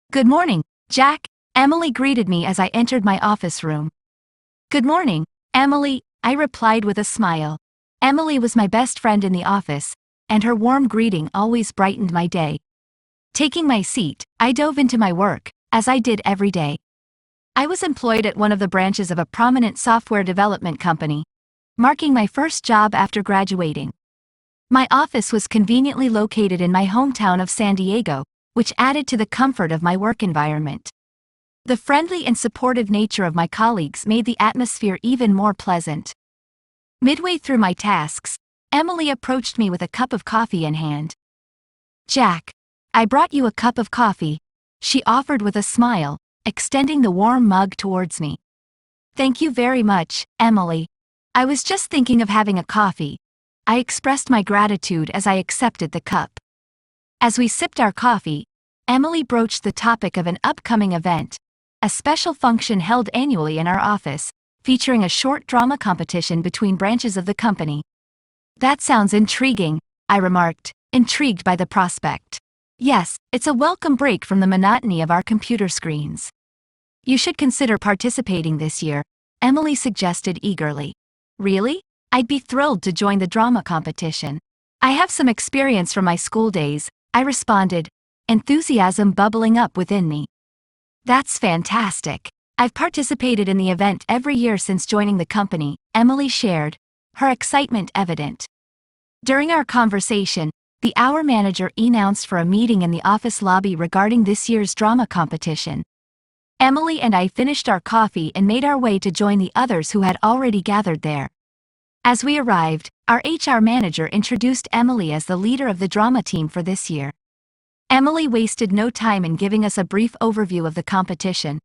Good morning, Jack, Emily greeted me as I entered my office room. Good morning, Emily, I replied with a smile. Emily was my best friend in the office, and her warm greeting always brightened my day. Taking my seat, I dove into my work, as I did every day. I was employed at one of the branches of a prominent software development company, marking my first job after graduating. My office was conveniently located in my hometown of San Diego, which added to the comfort of my work environment. The friendly and supportive nature of my colleagues made the atmosphere even more pleasant. Midway through my tasks, Emily approached me with a cup of coffee in hand. Jack, I brought you a cup of coffee, she offered with a smile, extending the warm mug towards me. Thank you very much, Emily. I was just thinking of having a coffee. I expressed my gratitude as I accepted the cup. As we sipped our coffee, Emily broached the topic of an upcoming event, a special function held annually in our office, featuring a short drama competition between branches of the company. That sounds intriguing, I remarked, intrigued by the prospect. Yes, it's a welcome break from the monotony of our computer screens. You should consider participating this year, Emily suggested eagerly. Really? I'd be thrilled to join the drama competition. I have some experience from my school days, I responded, enthusiasm bubbling up within me. That's fantastic. I've participated in the event every year since joining the company, Emily shared, her excitement evident. During our conversation, the hour manager announced for a meeting in the office lobby regarding this year's drama competition. Emily and I finished our coffee and made our way to join the others who had already gathered there. As we arrived, our HR manager introduced Emily as the leader of the drama team for this year. Emily wasted no time in giving us a brief overview of the competition.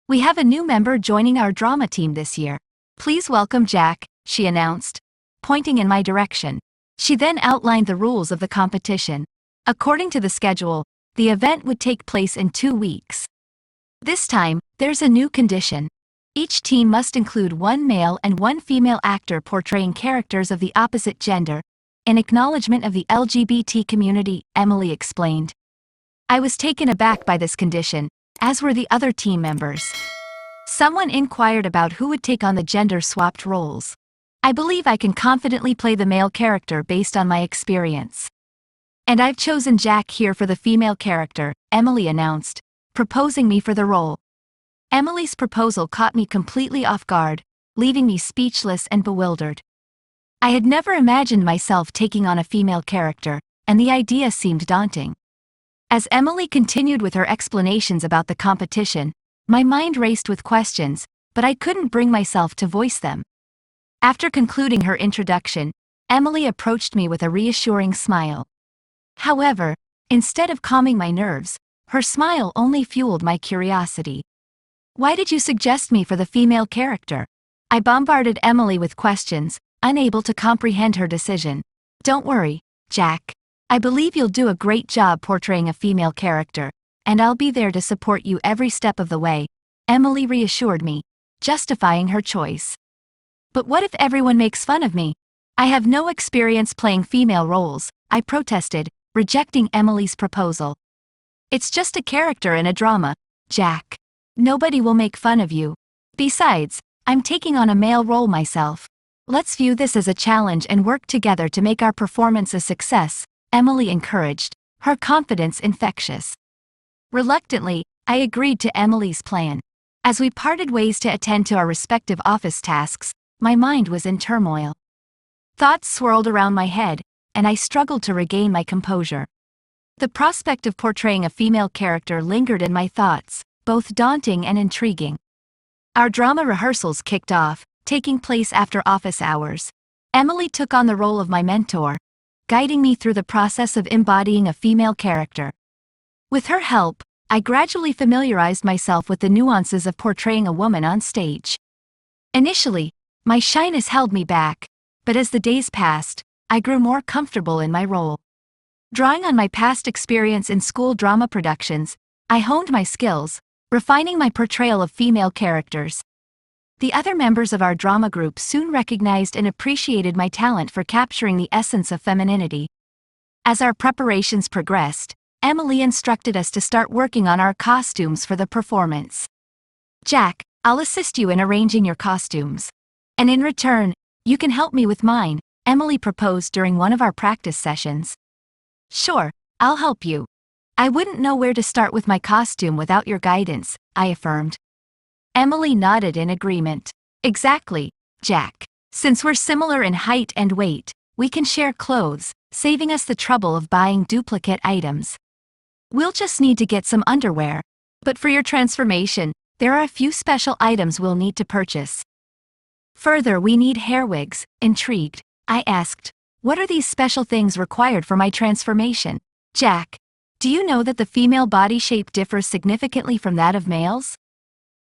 We have a new member joining our drama team this year. Please welcome Jack, she announced, pointing in my direction. She then outlined the rules of the competition. According to the schedule, the event would take place in 2 weeks. This time, there's a new condition. Each team must include one male and one female actor portraying characters of the opposite gender, in acknowledgement of the LGBT community, Emily explained. I was taken aback by this condition, as were the other team members. Someone inquired about who would take on the gender-swapped roles. I believe I can confidently play the male character based on my experience. And I've chosen Jack here for the female character, Emily announced, proposing me for the role. Emily's proposal caught me completely off guard, leaving me speechless and bewildered. I had never imagined myself taking on a female character, and the idea seemed daunting. As Emily continued with her explanations about the competition, my mind raced with questions, but I couldn't bring myself to voice them. After concluding her introduction, Emily approached me with a reassuring smile. However, instead of calming my nerves, her smile only fueled my curiosity. Why did you suggest me for the female character? I bombarded Emily with questions, unable to comprehend her decision. Don't worry, Jack. I believe you'll do a great job portraying a female character, and I'll be there to support you every step of the way, Emily reassured me, justifying her choice. But what if everyone makes fun of me? I have no experience playing female roles, I protested, rejecting Emily's proposal. It's just a character in a drama, Jack. Nobody will make fun of you. Besides, I'm taking on a male role myself. Let's view this as a challenge and work together to make our performance a success, Emily encouraged, her confidence infectious. Reluctantly, I agreed to Emily's plan. As we parted ways to attend to our respective office tasks, my mind was in turmoil. Thoughts swirled around my head, and I struggled to regain my composure. The prospect of portraying a female character lingered in my thoughts, both daunting and intriguing. Our drama rehearsals kicked off, taking place after office hours. Emily took on the role of my mentor, guiding me through the process of embodying a female character. With her help, I gradually familiarized myself with the nuances of portraying a woman on stage. Initially, my shyness held me back, but as the days passed, I grew more comfortable in my role. Drawing on my past experience in school drama productions, I honed my skills, refining my portrayal of female characters. The other members of our drama group soon recognized and appreciated my talent for capturing the essence of femininity. As our preparations progressed, Emily instructed us to start working on our costumes for the performance. Jack, I'll assist you in arranging your costumes. And in return, you can help me with mine, Emily proposed during one of our practice sessions. Sure, I'll help you. I wouldn't know where to start with my costume without your guidance, I affirmed. Emily nodded in agreement. Exactly, Jack. Since we're similar in height and weight, we can share clothes, saving us the trouble of buying duplicate items. We'll just need to get some underwear. But for your transformation, there are a few special items we'll need to purchase. Further, we need hair wigs. Intrigued, I asked, what are these special things required for my transformation? Jack, do you know that the female body shape differs significantly from that of males?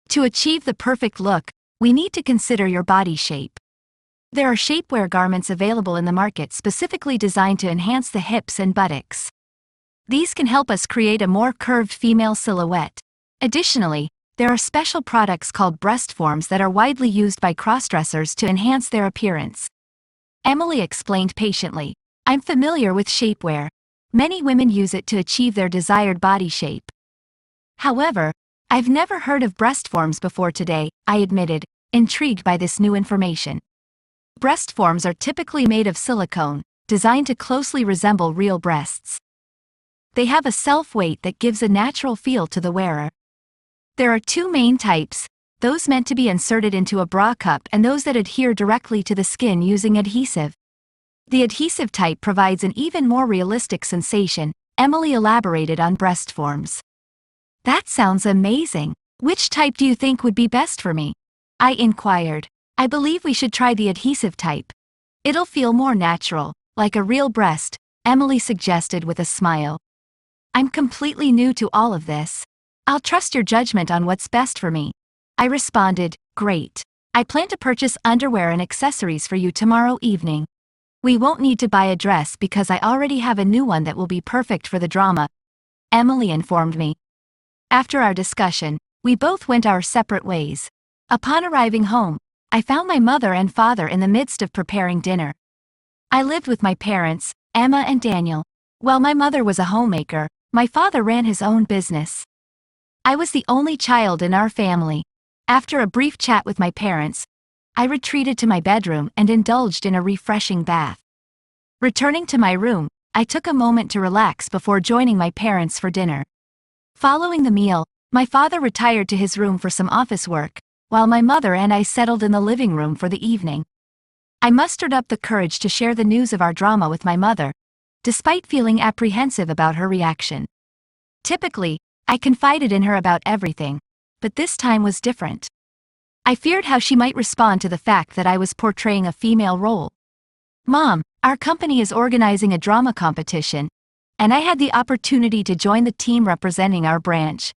To achieve the perfect look, we need to consider your body shape. There are shapewear garments available in the market specifically designed to enhance the hips and buttocks. These can help us create a more curved female silhouette. Additionally, there are special products called breast forms that are widely used by crossdressers to enhance their appearance. Emily explained patiently. I'm familiar with shapewear. Many women use it to achieve their desired body shape. However, I've never heard of breast forms before today, I admitted, intrigued by this new information. Breast forms are typically made of silicone, designed to closely resemble real breasts. They have a self-weight that gives a natural feel to the wearer. There are two main types, those meant to be inserted into a bra cup and those that adhere directly to the skin using adhesive. The adhesive type provides an even more realistic sensation, Emily elaborated on breast forms. That sounds amazing. Which type do you think would be best for me? I inquired. I believe we should try the adhesive type. It'll feel more natural, like a real breast, Emily suggested with a smile. I'm completely new to all of this. I'll trust your judgment on what's best for me. I responded, great. I plan to purchase underwear and accessories for you tomorrow evening. We won't need to buy a dress because I already have a new one that will be perfect for the drama, Emily informed me. After our discussion, we both went our separate ways. Upon arriving home, I found my mother and father in the midst of preparing dinner. I lived with my parents, Emma and Daniel. While my mother was a homemaker, my father ran his own business. I was the only child in our family. After a brief chat with my parents, I retreated to my bedroom and indulged in a refreshing bath. Returning to my room, I took a moment to relax before joining my parents for dinner. Following the meal, my father retired to his room for some office work, while my mother and I settled in the living room for the evening. I mustered up the courage to share the news of our drama with my mother, despite feeling apprehensive about her reaction. Typically, I confided in her about everything, but this time was different. I feared how she might respond to the fact that I was portraying a female role. Mom, our company is organizing a drama competition, and I had the opportunity to join the team representing our branch.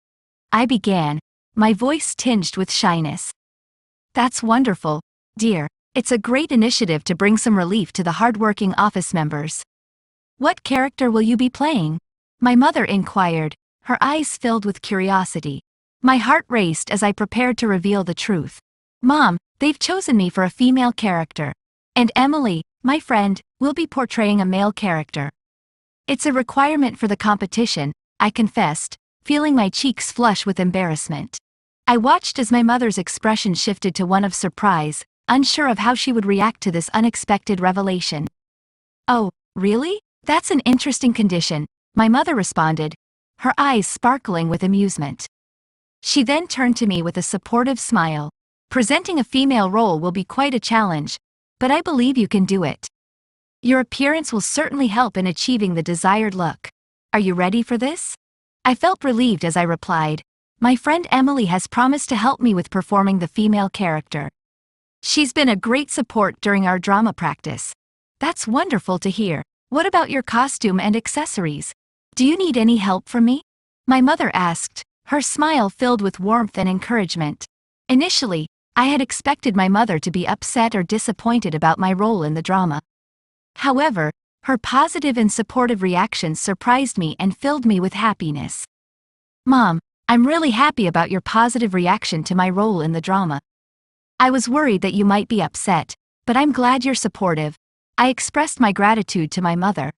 I began, my voice tinged with shyness. That's wonderful, dear. It's a great initiative to bring some relief to the hardworking office members. What character will you be playing? My mother inquired, her eyes filled with curiosity. My heart raced as I prepared to reveal the truth. Mom, they've chosen me for a female character. And Emily, my friend, will be portraying a male character. It's a requirement for the competition, I confessed, feeling my cheeks flush with embarrassment. I watched as my mother's expression shifted to one of surprise, unsure of how she would react to this unexpected revelation. Oh, really? That's an interesting condition, my mother responded, her eyes sparkling with amusement. She then turned to me with a supportive smile. Presenting a female role will be quite a challenge, but I believe you can do it. Your appearance will certainly help in achieving the desired look. Are you ready for this? I felt relieved as I replied, my friend Emily has promised to help me with performing the female character. She's been a great support during our drama practice. That's wonderful to hear. What about your costume and accessories? Do you need any help from me? My mother asked, her smile filled with warmth and encouragement. Initially, I had expected my mother to be upset or disappointed about my role in the drama. However, her positive and supportive reactions surprised me and filled me with happiness. Mom, I'm really happy about your positive reaction to my role in the drama. I was worried that you might be upset, but I'm glad you're supportive. I expressed my gratitude to my mother.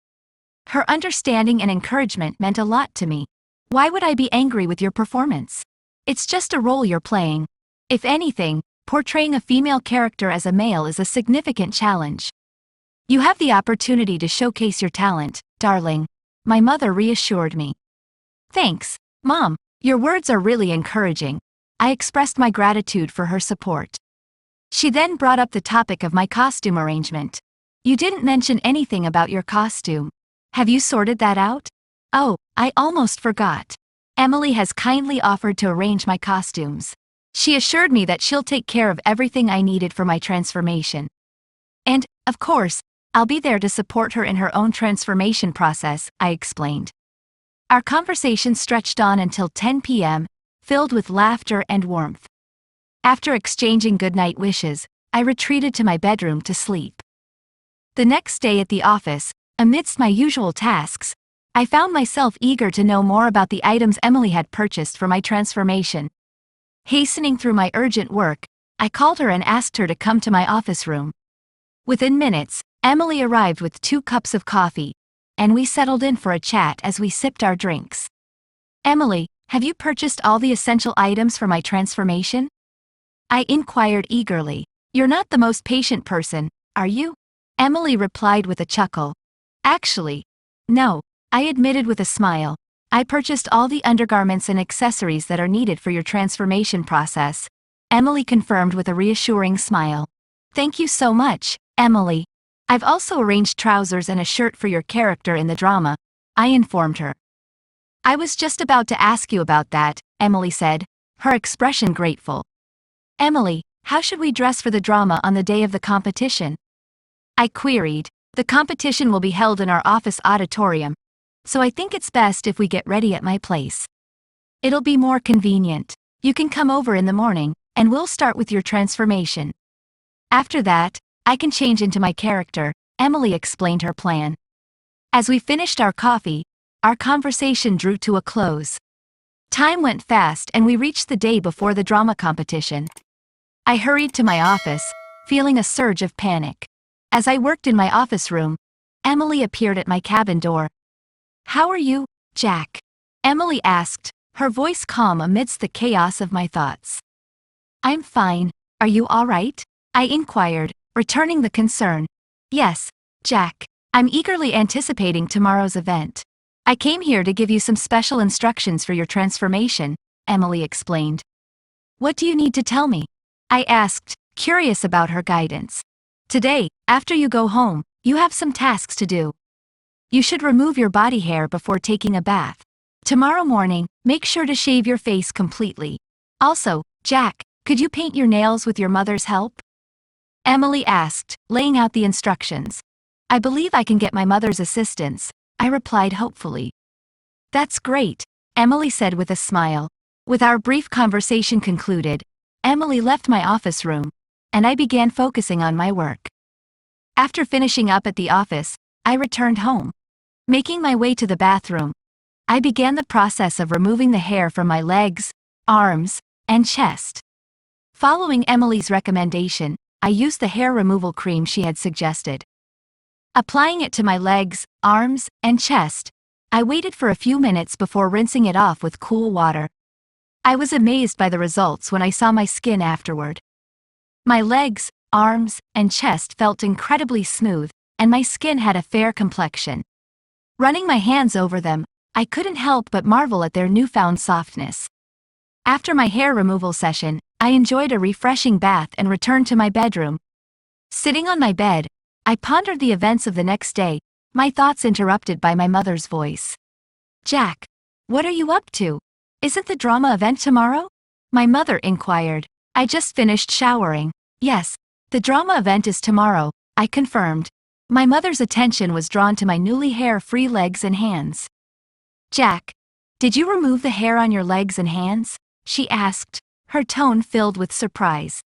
Her understanding and encouragement meant a lot to me. Why would I be angry with your performance? It's just a role you're playing. If anything, portraying a female character as a male is a significant challenge. You have the opportunity to showcase your talent, darling. My mother reassured me. Thanks, Mom. Your words are really encouraging. I expressed my gratitude for her support. She then brought up the topic of my costume arrangement. You didn't mention anything about your costume. Have you sorted that out? Oh, I almost forgot. Emily has kindly offered to arrange my costumes. She assured me that she'll take care of everything I needed for my transformation. And, of course, I'll be there to support her in her own transformation process, I explained. Our conversation stretched on until 10 p.m., filled with laughter and warmth. After exchanging goodnight wishes, I retreated to my bedroom to sleep. The next day at the office, amidst my usual tasks, I found myself eager to know more about the items Emily had purchased for my transformation. Hastening through my urgent work, I called her and asked her to come to my office room. Within minutes, Emily arrived with 2 cups of coffee, and we settled in for a chat as we sipped our drinks. Emily, have you purchased all the essential items for my transformation? I inquired eagerly. You're not the most patient person, are you? Emily replied with a chuckle. Actually, no, I admitted with a smile. I purchased all the undergarments and accessories that are needed for your transformation process, Emily confirmed with a reassuring smile. Thank you so much, Emily. I've also arranged trousers and a shirt for your character in the drama, I informed her. I was just about to ask you about that, Emily said, her expression grateful. Emily, how should we dress for the drama on the day of the competition? I queried. The competition will be held in our office auditorium, so I think it's best if we get ready at my place. It'll be more convenient. You can come over in the morning, and we'll start with your transformation. After that, I can change into my character, Emily explained her plan. As we finished our coffee, our conversation drew to a close. Time went fast and we reached the day before the drama competition. I hurried to my office, feeling a surge of panic. As I worked in my office room, Emily appeared at my cabin door. How are you, Jack? Emily asked, her voice calm amidst the chaos of my thoughts. I'm fine. Are you all right? I inquired, returning the concern. Yes, Jack. I'm eagerly anticipating tomorrow's event. I came here to give you some special instructions for your transformation, Emily explained. What do you need to tell me? I asked, curious about her guidance. Today, after you go home, you have some tasks to do. You should remove your body hair before taking a bath. Tomorrow morning, make sure to shave your face completely. Also, Jack, could you paint your nails with your mother's help? Emily asked, laying out the instructions. I believe I can get my mother's assistance, I replied hopefully. That's great, Emily said with a smile. With our brief conversation concluded, Emily left my office room, and I began focusing on my work. After finishing up at the office, I returned home. Making my way to the bathroom, I began the process of removing the hair from my legs, arms, and chest. Following Emily's recommendation, I used the hair removal cream she had suggested. Applying it to my legs, arms, and chest, I waited for a few minutes before rinsing it off with cool water. I was amazed by the results when I saw my skin afterward. My legs, arms, and chest felt incredibly smooth, and my skin had a fair complexion. Running my hands over them, I couldn't help but marvel at their newfound softness. After my hair removal session, I enjoyed a refreshing bath and returned to my bedroom. Sitting on my bed, I pondered the events of the next day, my thoughts interrupted by my mother's voice. Jack, what are you up to? Isn't the drama event tomorrow? My mother inquired. I just finished showering. Yes, the drama event is tomorrow, I confirmed. My mother's attention was drawn to my newly hair-free legs and hands. Jack, did you remove the hair on your legs and hands? She asked, her tone filled with surprise.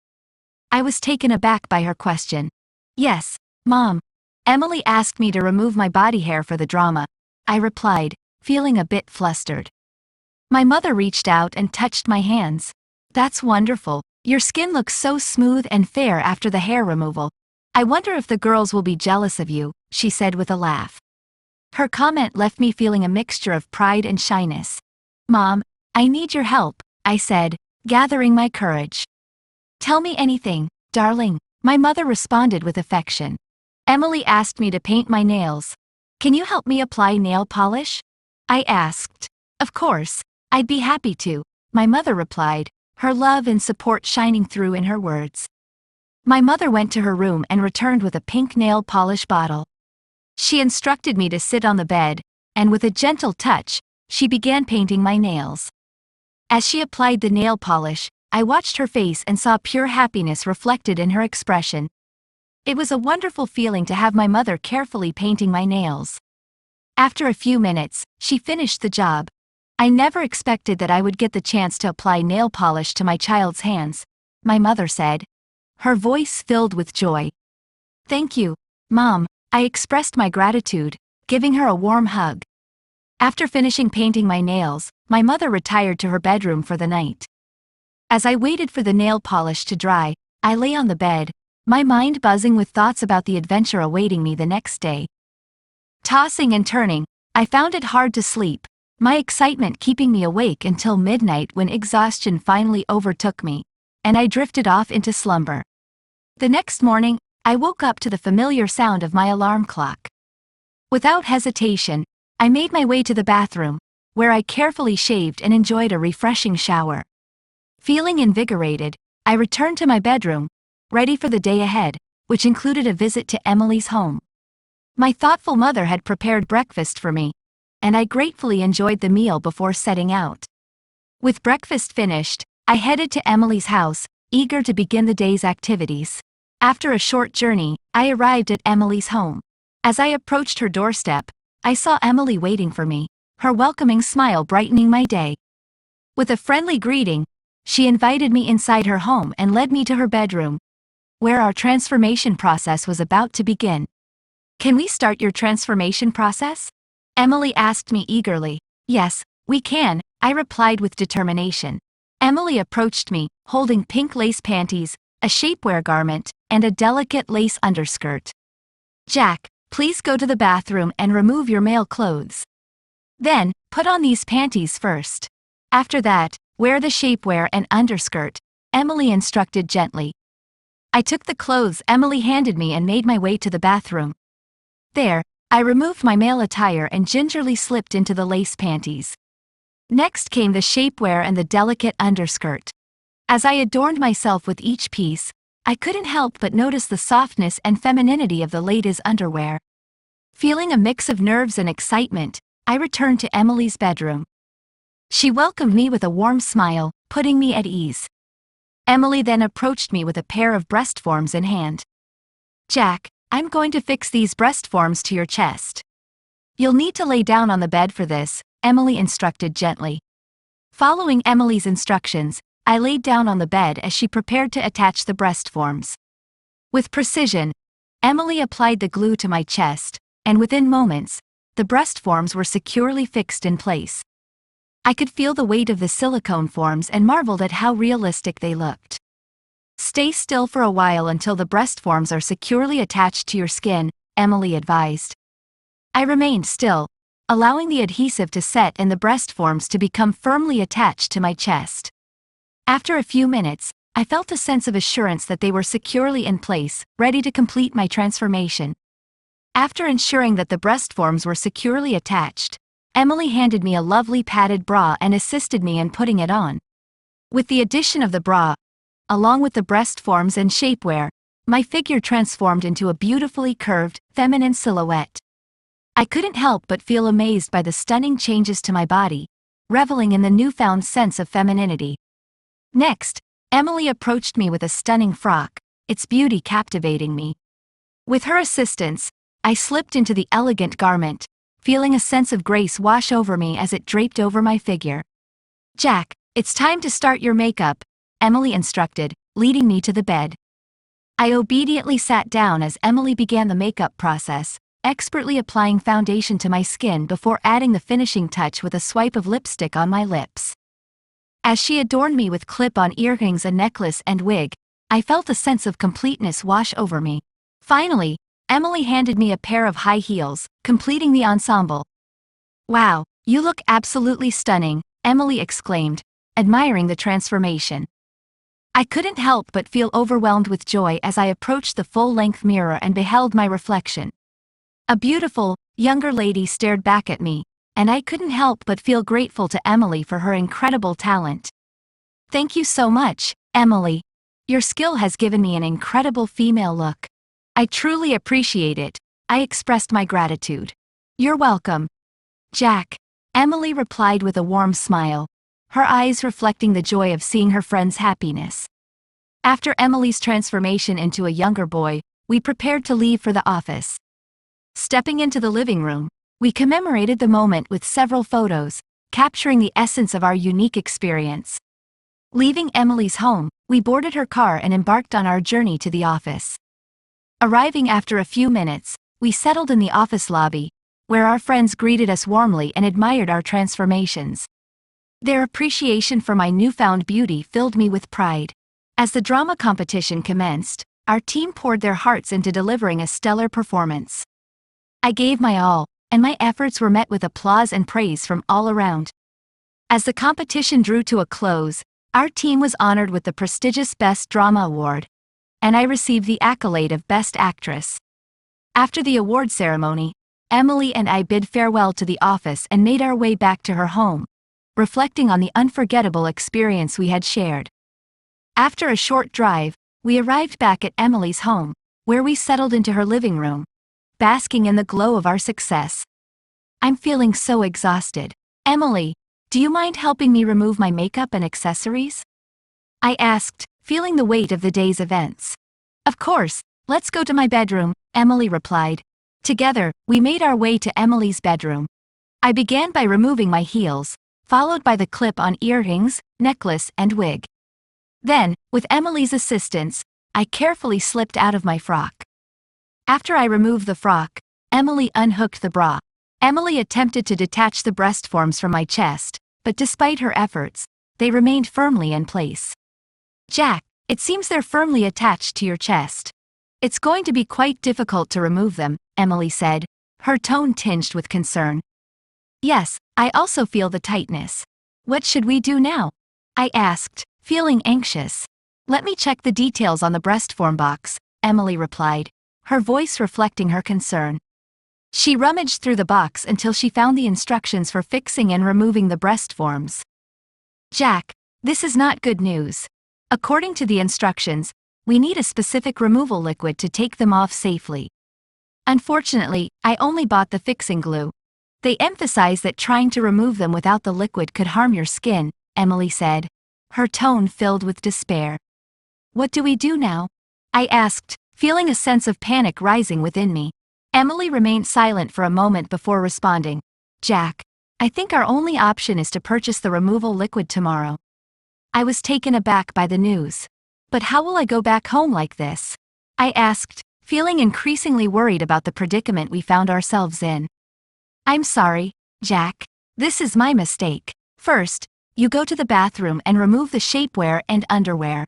I was taken aback by her question. Yes, Mom. Emily asked me to remove my body hair for the drama, I replied, feeling a bit flustered. My mother reached out and touched my hands. That's wonderful. Your skin looks so smooth and fair after the hair removal. I wonder if the girls will be jealous of you, she said with a laugh. Her comment left me feeling a mixture of pride and shyness. "Mom, I need your help," I said, gathering my courage. "Tell me anything, darling," my mother responded with affection. "Emily asked me to paint my nails. Can you help me apply nail polish?" I asked. "Of course, I'd be happy to," my mother replied, her love and support shining through in her words. My mother went to her room and returned with a pink nail polish bottle. She instructed me to sit on the bed, and with a gentle touch, she began painting my nails. As she applied the nail polish, I watched her face and saw pure happiness reflected in her expression. It was a wonderful feeling to have my mother carefully painting my nails. After a few minutes, she finished the job. I never expected that I would get the chance to apply nail polish to my child's hands, my mother said, her voice filled with joy. "Thank you, Mom," I expressed my gratitude, giving her a warm hug. After finishing painting my nails, my mother retired to her bedroom for the night. As I waited for the nail polish to dry, I lay on the bed, my mind buzzing with thoughts about the adventure awaiting me the next day. Tossing and turning, I found it hard to sleep, my excitement keeping me awake until midnight when exhaustion finally overtook me, and I drifted off into slumber. The next morning, I woke up to the familiar sound of my alarm clock. Without hesitation, I made my way to the bathroom, where I carefully shaved and enjoyed a refreshing shower. Feeling invigorated, I returned to my bedroom, ready for the day ahead, which included a visit to Emily's home. My thoughtful mother had prepared breakfast for me, and I gratefully enjoyed the meal before setting out. With breakfast finished, I headed to Emily's house, eager to begin the day's activities. After a short journey, I arrived at Emily's home. As I approached her doorstep, I saw Emily waiting for me, her welcoming smile brightening my day. With a friendly greeting, she invited me inside her home and led me to her bedroom, where our transformation process was about to begin. "Can we start your transformation process?" Emily asked me eagerly. "Yes, we can," I replied with determination. Emily approached me, holding pink lace panties, a shapewear garment, and a delicate lace underskirt. "Jack, please go to the bathroom and remove your male clothes. Then, put on these panties first. After that, wear the shapewear and underskirt," Emily instructed gently. I took the clothes Emily handed me and made my way to the bathroom. There, I removed my male attire and gingerly slipped into the lace panties. Next came the shapewear and the delicate underskirt. As I adorned myself with each piece, I couldn't help but notice the softness and femininity of the ladies' underwear. Feeling a mix of nerves and excitement, I returned to Emily's bedroom. She welcomed me with a warm smile, putting me at ease. Emily then approached me with a pair of breast forms in hand. "Jack, I'm going to fix these breast forms to your chest. You'll need to lay down on the bed for this," Emily instructed gently. Following Emily's instructions, I laid down on the bed as she prepared to attach the breast forms. With precision, Emily applied the glue to my chest, and within moments, the breast forms were securely fixed in place. I could feel the weight of the silicone forms and marveled at how realistic they looked. "Stay still for a while until the breast forms are securely attached to your skin," Emily advised. I remained still, allowing the adhesive to set and the breast forms to become firmly attached to my chest. After a few minutes, I felt a sense of assurance that they were securely in place, ready to complete my transformation. After ensuring that the breast forms were securely attached, Emily handed me a lovely padded bra and assisted me in putting it on. With the addition of the bra, along with the breast forms and shapewear, my figure transformed into a beautifully curved, feminine silhouette. I couldn't help but feel amazed by the stunning changes to my body, reveling in the newfound sense of femininity. Next, Emily approached me with a stunning frock, its beauty captivating me. With her assistance, I slipped into the elegant garment, feeling a sense of grace wash over me as it draped over my figure. "Jack, it's time to start your makeup," Emily instructed, leading me to the bed. I obediently sat down as Emily began the makeup process, expertly applying foundation to my skin before adding the finishing touch with a swipe of lipstick on my lips. As she adorned me with clip-on earrings, a necklace and wig, I felt a sense of completeness wash over me. Finally, Emily handed me a pair of high heels, completing the ensemble. "Wow, you look absolutely stunning," Emily exclaimed, admiring the transformation. I couldn't help but feel overwhelmed with joy as I approached the full-length mirror and beheld my reflection. A beautiful, younger lady stared back at me, and I couldn't help but feel grateful to Emily for her incredible talent. "Thank you so much, Emily. Your skill has given me an incredible female look. I truly appreciate it," I expressed my gratitude. "You're welcome, Jack," Emily replied with a warm smile, her eyes reflecting the joy of seeing her friend's happiness. After Emily's transformation into a younger boy, we prepared to leave for the office. Stepping into the living room, we commemorated the moment with several photos, capturing the essence of our unique experience. Leaving Emily's home, we boarded her car and embarked on our journey to the office. Arriving after a few minutes, we settled in the office lobby, where our friends greeted us warmly and admired our transformations. Their appreciation for my newfound beauty filled me with pride. As the drama competition commenced, our team poured their hearts into delivering a stellar performance. I gave my all, and my efforts were met with applause and praise from all around. As the competition drew to a close, our team was honored with the prestigious Best Drama Award, and I received the accolade of Best Actress. After the award ceremony, Emily and I bid farewell to the office and made our way back to her home, reflecting on the unforgettable experience we had shared. After a short drive, we arrived back at Emily's home, where we settled into her living room, basking in the glow of our success. "I'm feeling so exhausted. Emily, do you mind helping me remove my makeup and accessories?" I asked, feeling the weight of the day's events. "Of course, let's go to my bedroom," Emily replied. Together, we made our way to Emily's bedroom. I began by removing my heels, followed by the clip-on earrings, necklace, and wig. Then, with Emily's assistance, I carefully slipped out of my frock. After I removed the frock, Emily unhooked the bra. Emily attempted to detach the breast forms from my chest, but despite her efforts, they remained firmly in place. "Jack, it seems they're firmly attached to your chest. It's going to be quite difficult to remove them," Emily said, her tone tinged with concern. "Yes, I also feel the tightness. What should we do now?" I asked, feeling anxious. "Let me check the details on the breast form box," Emily replied, her voice reflecting her concern. She rummaged through the box until she found the instructions for fixing and removing the breast forms. "Jack, this is not good news. According to the instructions, we need a specific removal liquid to take them off safely. Unfortunately, I only bought the fixing glue. They emphasize that trying to remove them without the liquid could harm your skin," Emily said, her tone filled with despair. "What do we do now?" I asked, feeling a sense of panic rising within me. Emily remained silent for a moment before responding. "Jack, I think our only option is to purchase the removal liquid tomorrow." I was taken aback by the news. "But how will I go back home like this?" I asked, feeling increasingly worried about the predicament we found ourselves in. "I'm sorry, Jack. This is my mistake. First, you go to the bathroom and remove the shapewear and underwear.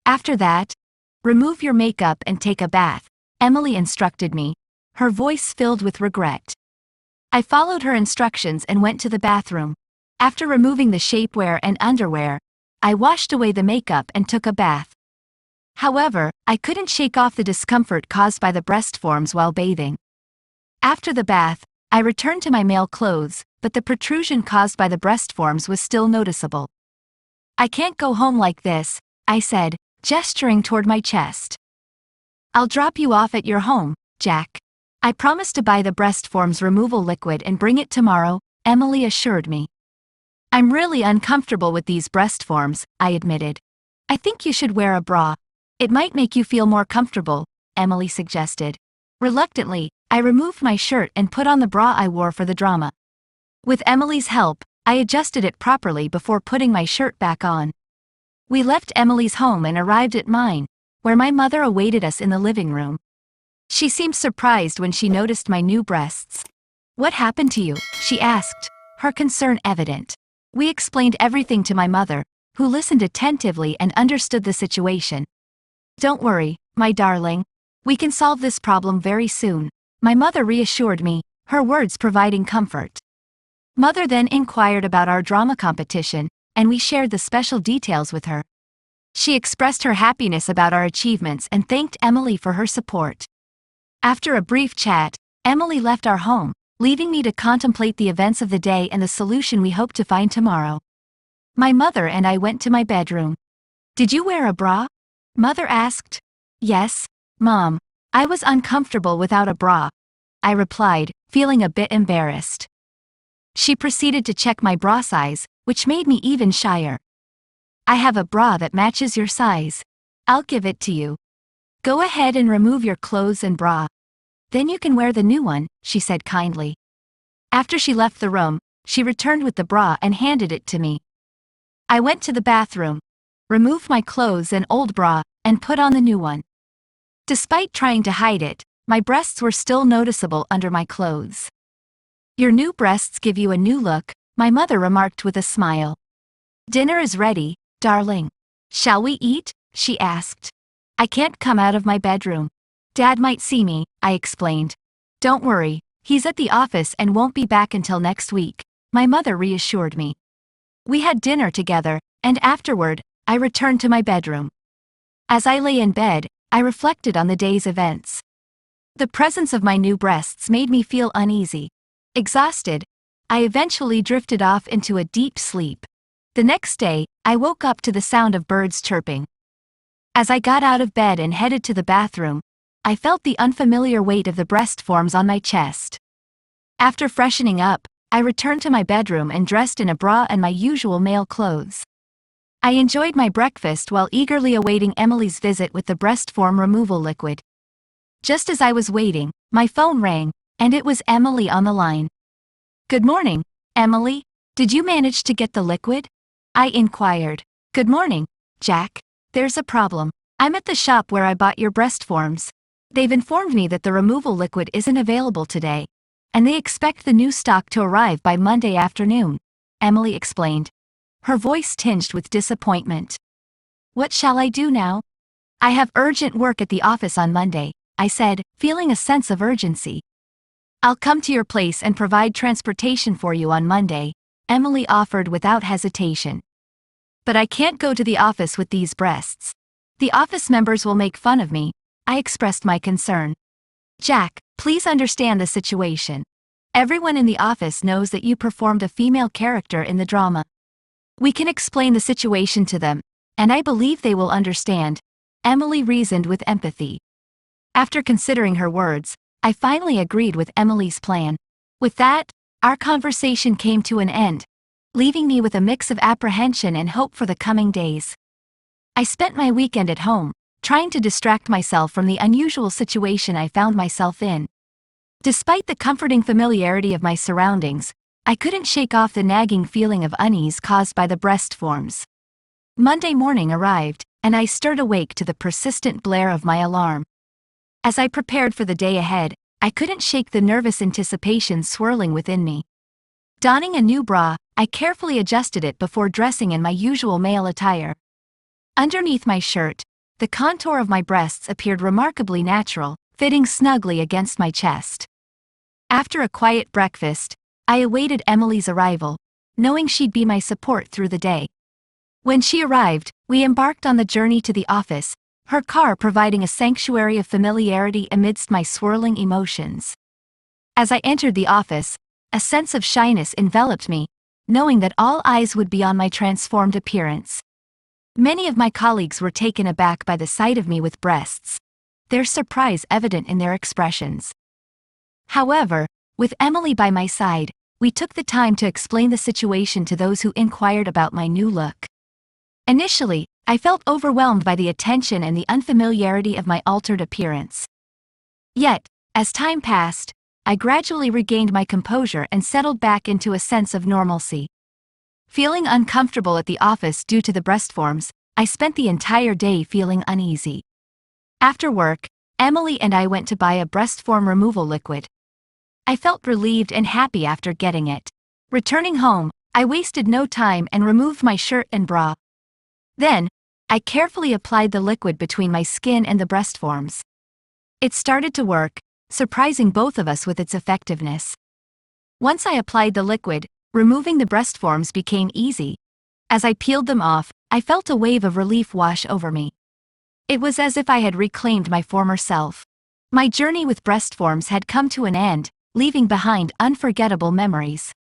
After that, remove your makeup and take a bath," Emily instructed me, her voice filled with regret. I followed her instructions and went to the bathroom. After removing the shapewear and underwear, I washed away the makeup and took a bath. However, I couldn't shake off the discomfort caused by the breast forms while bathing. After the bath, I returned to my male clothes, but the protrusion caused by the breast forms was still noticeable. "I can't go home like this," I said, gesturing toward my chest. "I'll drop you off at your home, Jack. I promise to buy the breast forms removal liquid and bring it tomorrow," Emily assured me. "I'm really uncomfortable with these breast forms," I admitted. "I think you should wear a bra. It might make you feel more comfortable," Emily suggested. Reluctantly, I removed my shirt and put on the bra I wore for the drama. With Emily's help, I adjusted it properly before putting my shirt back on. We left Emily's home and arrived at mine, where my mother awaited us in the living room. She seemed surprised when she noticed my new breasts. "What happened to you?" she asked, her concern evident. We explained everything to my mother, who listened attentively and understood the situation. "Don't worry, my darling. We can solve this problem very soon, my mother reassured me, her words providing comfort. Mother then inquired about our drama competition, and we shared the special details with her. She expressed her happiness about our achievements and thanked Emily for her support. After a brief chat, Emily left our home, leaving me to contemplate the events of the day and the solution we hope to find tomorrow. My mother and I went to my bedroom. Did you wear a bra? Mother asked. Yes, Mom. I was uncomfortable without a bra, I replied, feeling a bit embarrassed. She proceeded to check my bra size, which made me even shyer. I have a bra that matches your size. I'll give it to you. Go ahead and remove your clothes and bra. Then you can wear the new one, she said kindly. After she left the room, she returned with the bra and handed it to me. I went to the bathroom, removed my clothes and old bra, and put on the new one. Despite trying to hide it, my breasts were still noticeable under my clothes. Your new breasts give you a new look, my mother remarked with a smile. Dinner is ready, darling. Shall we eat? She asked. I can't come out of my bedroom. Dad might see me, I explained. Don't worry, he's at the office and won't be back until next week, my mother reassured me. We had dinner together, and afterward, I returned to my bedroom. As I lay in bed, I reflected on the day's events. The presence of my new breasts made me feel uneasy. Exhausted, I eventually drifted off into a deep sleep. The next day, I woke up to the sound of birds chirping. As I got out of bed and headed to the bathroom, I felt the unfamiliar weight of the breast forms on my chest. After freshening up, I returned to my bedroom and dressed in a bra and my usual male clothes. I enjoyed my breakfast while eagerly awaiting Emily's visit with the breast form removal liquid. Just as I was waiting, my phone rang, and it was Emily on the line. Good morning, Emily. Did you manage to get the liquid? I inquired. Good morning, Jack. There's a problem. I'm at the shop where I bought your breast forms. They've informed me that the removal liquid isn't available today, and they expect the new stock to arrive by Monday afternoon, Emily explained, her voice tinged with disappointment. What shall I do now? I have urgent work at the office on Monday, I said, feeling a sense of urgency. I'll come to your place and provide transportation for you on Monday, Emily offered without hesitation. But I can't go to the office with these breasts. The office members will make fun of me, I expressed my concern. Jack, please understand the situation. Everyone in the office knows that you performed a female character in the drama. We can explain the situation to them, and I believe they will understand, Emily reasoned with empathy. After considering her words, I finally agreed with Emily's plan. With that, our conversation came to an end, leaving me with a mix of apprehension and hope for the coming days. I spent my weekend at home, trying to distract myself from the unusual situation I found myself in. Despite the comforting familiarity of my surroundings, I couldn't shake off the nagging feeling of unease caused by the breast forms. Monday morning arrived, and I stirred awake to the persistent blare of my alarm. As I prepared for the day ahead, I couldn't shake the nervous anticipation swirling within me. Donning a new bra, I carefully adjusted it before dressing in my usual male attire. Underneath my shirt, the contour of my breasts appeared remarkably natural, fitting snugly against my chest. After a quiet breakfast, I awaited Emily's arrival, knowing she'd be my support through the day. When she arrived, we embarked on the journey to the office, her car providing a sanctuary of familiarity amidst my swirling emotions. As I entered the office, a sense of shyness enveloped me, knowing that all eyes would be on my transformed appearance. Many of my colleagues were taken aback by the sight of me with breasts, their surprise evident in their expressions. However, with Emily by my side, we took the time to explain the situation to those who inquired about my new look. Initially, I felt overwhelmed by the attention and the unfamiliarity of my altered appearance. Yet, as time passed, I gradually regained my composure and settled back into a sense of normalcy. Feeling uncomfortable at the office due to the breast forms, I spent the entire day feeling uneasy. After work, Emily and I went to buy a breast form removal liquid. I felt relieved and happy after getting it. Returning home, I wasted no time and removed my shirt and bra. Then, I carefully applied the liquid between my skin and the breast forms. It started to work, surprising both of us with its effectiveness. Once I applied the liquid, removing the breast forms became easy. As I peeled them off, I felt a wave of relief wash over me. It was as if I had reclaimed my former self. My journey with breast forms had come to an end, leaving behind unforgettable memories.